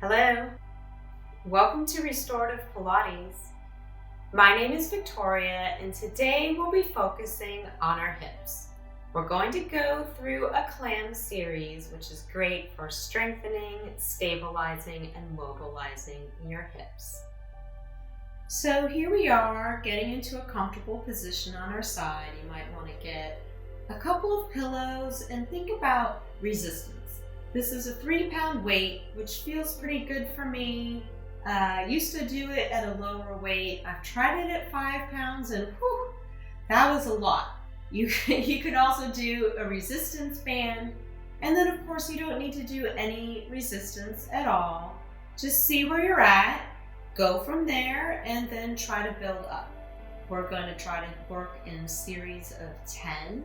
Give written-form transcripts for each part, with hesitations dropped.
Hello, welcome to Restorative Pilates. My name is Victoria and today we'll be focusing on our hips. We're going to go through a Clams series, which is great for strengthening, stabilizing, and mobilizing your hips. So here we are getting into a comfortable position on our side. You might want to get a couple of pillows and think about resistance. This is a 3-pound weight, which feels pretty good for me. Used to do it at a lower weight. I've tried it at 5 pounds and whew, that was a lot. You could also do a resistance band. And then of course you don't need to do any resistance at all. Just see where you're at, go from there, and then try to build up. We're going to try to work in a series of 10,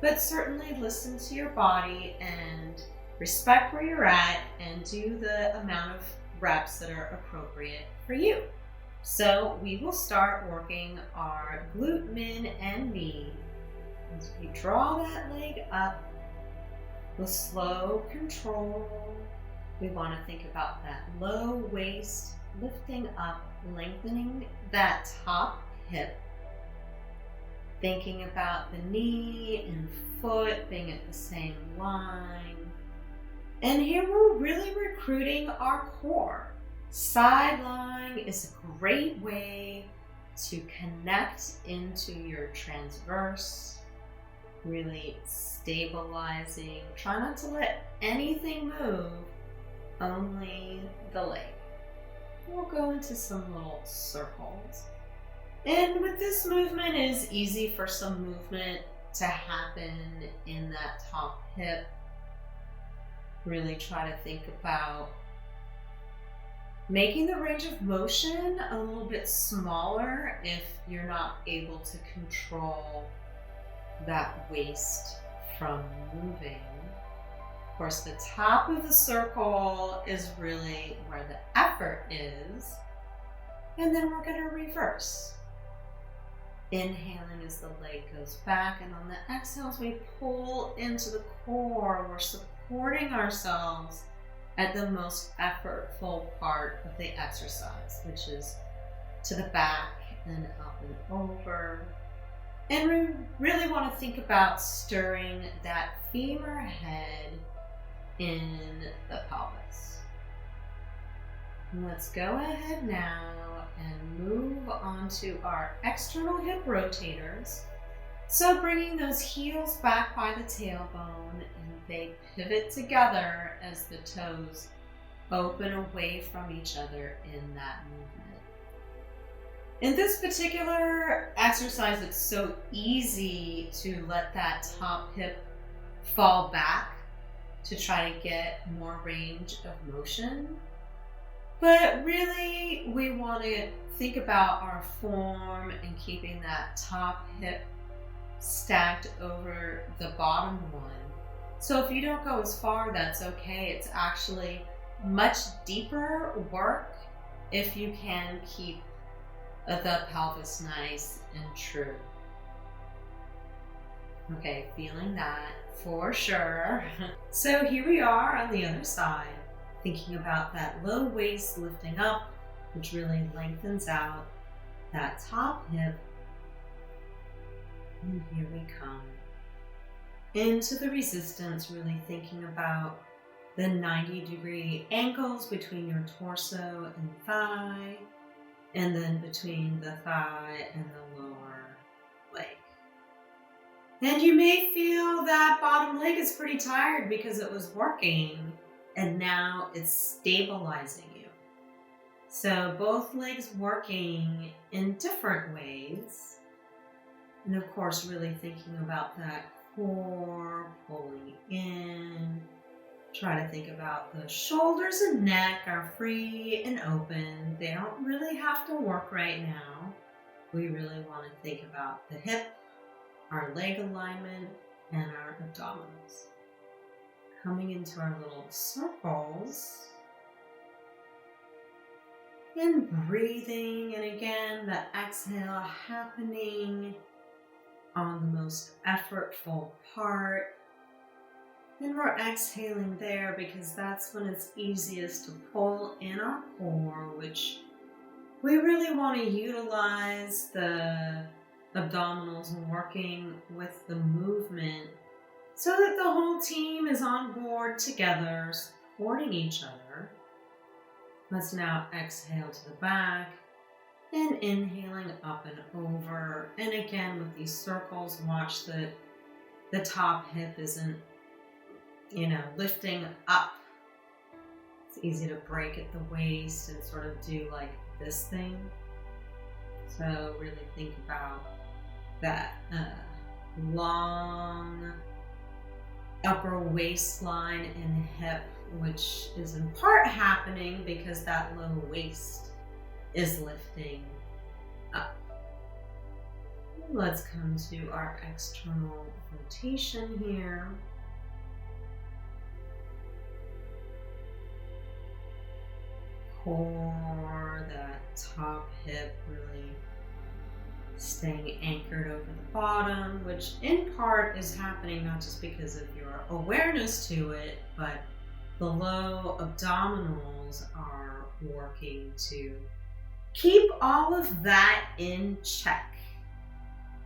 but certainly listen to your body and respect where you're at and do the amount of reps that are appropriate for you. So we will start working our glute min and knee. As we draw that leg up with slow control, we want to think about that low waist lifting up, lengthening that top hip. Thinking about the knee and foot being at the same line. And here we're really recruiting our core. Side lying is a great way to connect into your transverse, really stabilizing. Try not to let anything move, only the leg. We'll go into some little circles. And with this movement, it is easy for some movement to happen in that top hip. Really try to think about making the range of motion a little bit smaller if you're not able to control that waist from moving. Of course, the top of the circle is really where the effort is. And then we're going to reverse. Inhaling as the leg goes back, and on the exhales we pull into the core. We're supporting ourselves at the most effortful part of the exercise, which is to the back and up and over. And we really want to think about stirring that femur head in the pelvis. Let's go ahead now and move on to our external hip rotators. So bringing those heels back by the tailbone, and they pivot together as the toes open away from each other in that movement. In this particular exercise, it's so easy to let that top hip fall back to try to get more range of motion. But really, we want to think about our form and keeping that top hip stacked over the bottom one. So if you don't go as far, that's okay. It's actually much deeper work if you can keep the pelvis nice and true. Okay, feeling that for sure. So here we are on the other side, thinking about that low waist lifting up, which really lengthens out that top hip. And here we come into the resistance, really thinking about the 90-degree angles between your torso and thigh, and then between the thigh and the lower leg. And you may feel that bottom leg is pretty tired because it was working, and now it's stabilizing you. So both legs working in different ways. And of course, really thinking about that core, pulling in. Try to think about the shoulders and neck are free and open. They don't really have to work right now. We really want to think about the hip, our leg alignment, and our abdominals. Coming into our little circles. And breathing, and again, the exhale happening on the most effortful part. And we're exhaling there because that's when it's easiest to pull in our core, which we really want to utilize the abdominals and working with the movement so that the whole team is on board together, supporting each other. Let's now exhale to the back and inhaling up and over. And again, with these circles, watch that the top hip isn't, lifting up. It's easy to break at the waist and sort of do like this thing. So really think about that long upper waistline and hip, which is in part happening because that low waist is lifting up. Let's come to our external rotation here. Core, that top hip really staying anchored over the bottom, which in part is happening not just because of your awareness to it, but the low abdominals are working to keep all of that in check.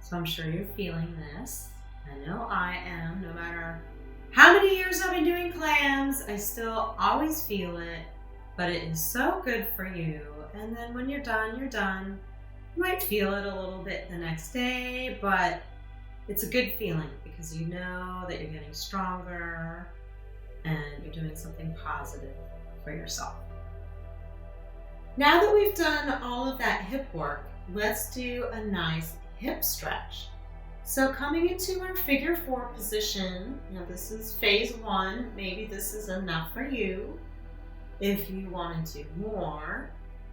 So I'm sure you're feeling this. I know I am. No matter how many years I've been doing clams, I still always feel it. But it is so good for you. And then when you're done, you're done. You might feel it a little bit the next day, but it's a good feeling because you know that you're getting stronger and you're doing something positive for yourself. Now that we've done all of that hip work, let's do a nice hip stretch. So coming into our figure 4 position, now this is phase 1, maybe this is enough for you. If you want to do more,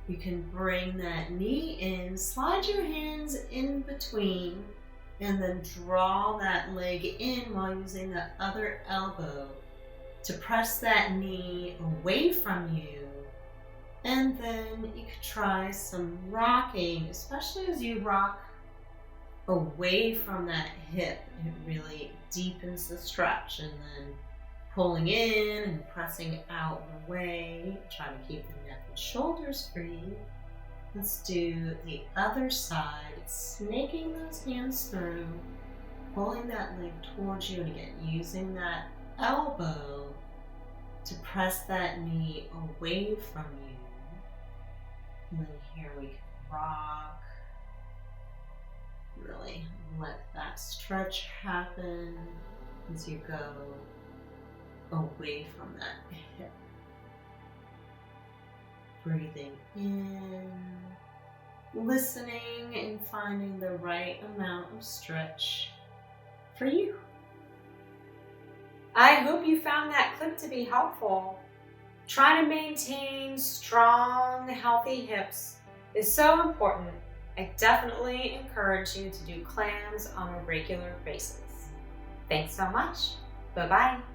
you can bring that knee in, slide your hands in between, and then draw that leg in while using the other elbow to press that knee away from you. And then you could try some rocking, especially as you rock away from that hip. It really deepens the stretch, and then pulling in and pressing out and away. Try to keep the neck and shoulders free. Let's do the other side, snaking those hands through, pulling that leg towards you, and again, using that elbow to press that knee away from you. And then here we can rock. Really let that stretch happen as you go away from that hip. Breathing in, listening and finding the right amount of stretch for you. I hope you found that clip to be helpful. Trying to maintain strong, healthy hips is so important. I definitely encourage you to do clams on a regular basis. Thanks so much. Bye-bye.